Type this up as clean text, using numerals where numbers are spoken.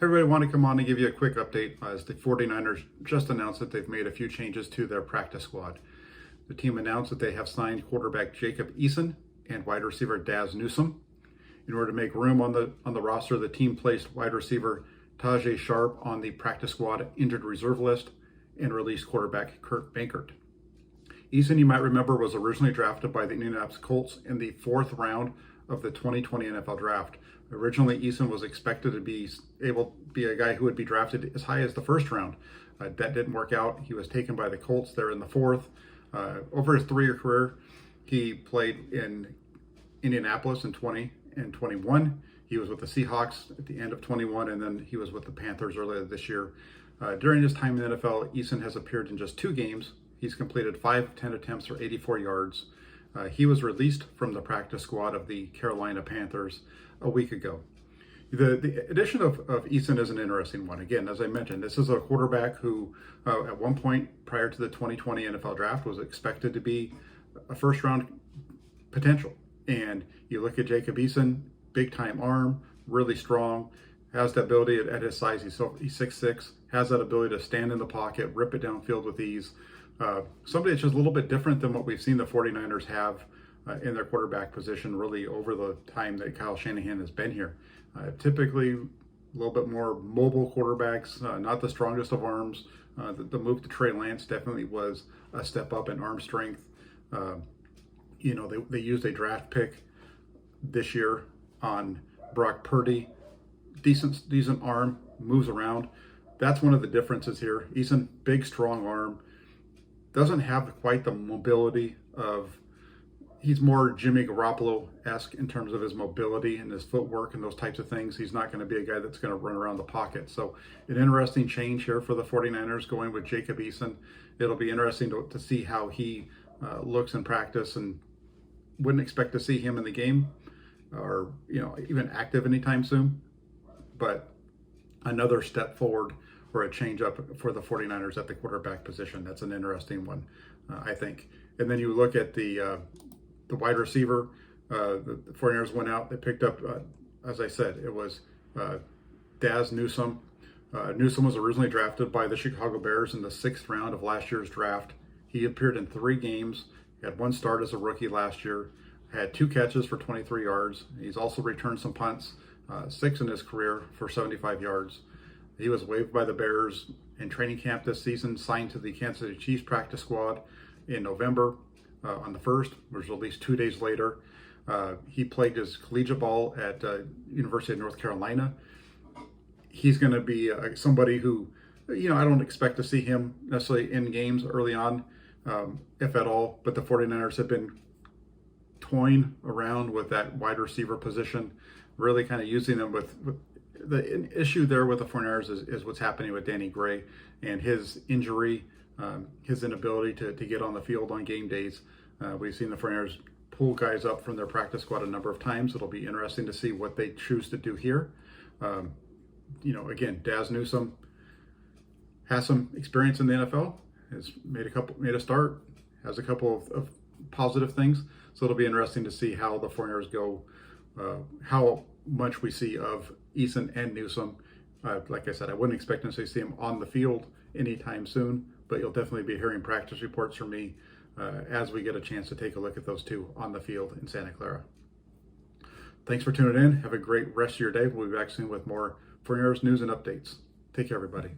Everybody, want to come on and give you a quick update as the 49ers just announced that they've made a few changes to their practice squad. The team announced that they have signed quarterback Jacob Eason and wide receiver Dazz Newsome. In order to make room on the roster, the team placed wide receiver Tajay Sharp on the practice squad injured reserve list and released quarterback Kurt Bankert. Eason, you might remember, was originally drafted by the Indianapolis Colts in the 4th round of the 2020 NFL Draft. Originally, Eason was expected to be able to be a guy who would be drafted as high as the 1st round. That didn't work out. He was taken by the Colts there in the 4th. Over his 3-year career, he played in Indianapolis in 20 and 21. He was with the Seahawks at the end of 21, and then he was with the Panthers earlier this year. During his time in the NFL, Eason has appeared in just 2 games. He's completed 5 of 10 attempts for 84 yards. He was released from the practice squad of the Carolina Panthers a week ago. The addition of Eason is an interesting one. Again, as I mentioned, this is a quarterback who at one point prior to the 2020 NFL Draft was expected to be a 1st round potential. And you look at Jacob Eason, big time arm, really strong, has the ability at his size, he's 6'6", has that ability to stand in the pocket, rip it downfield with ease. Somebody that's just a little bit different than what we've seen the 49ers have in their quarterback position really over the time that Kyle Shanahan has been here. Typically a little bit more mobile quarterbacks, not the strongest of arms. The move to Trey Lance definitely was a step up in arm strength. They used a draft pick this year on Brock Purdy. Decent arm, moves around. That's one of the differences here. Eason, big, strong arm. Doesn't have quite the mobility of, he's more Jimmy Garoppolo-esque in terms of his mobility and his footwork and those types of things. He's not going to be a guy that's going to run around the pocket. So an interesting change here for the 49ers going with Jacob Eason. It'll be interesting to see how he looks in practice, and wouldn't expect to see him in the game or even active anytime soon. But another step forward or a change up for the 49ers at the quarterback position. That's an interesting one, I think. And then you look at the wide receiver. The 49ers went out. They picked up, as I said, it was Dazz Newsome. Newsome was originally drafted by the Chicago Bears in the 6th round of last year's draft. He appeared in 3 games. He had 1 start as a rookie last year. Had 2 catches for 23 yards. He's also returned some punts, 6 in his career for 75 yards. He was waived by the Bears in training camp this season, signed to the Kansas City Chiefs practice squad in November on the 1st, was released 2 days later. He played his collegiate ball at University of North Carolina. He's going to be somebody who, I don't expect to see him necessarily in games early on, if at all, but the 49ers have been toying around with that wide receiver position, really kind of using them with the issue there with the 49ers is what's happening with Danny Gray and his injury, his inability to get on the field on game days. We've seen the 49ers pull guys up from their practice squad a number of times. It'll be interesting to see what they choose to do here. Again, Dazz Newsome has some experience in the NFL, has made a start, has a couple of positive things. So it'll be interesting to see how the 49ers go, how much we see of Eason and Newsome. Like I said, I wouldn't expect to see him on the field anytime soon, but you'll definitely be hearing practice reports from me as we get a chance to take a look at those 2 on the field in Santa Clara. Thanks for tuning in. Have a great rest of your day. We'll be back soon with more 49ers news and updates. Take care, everybody.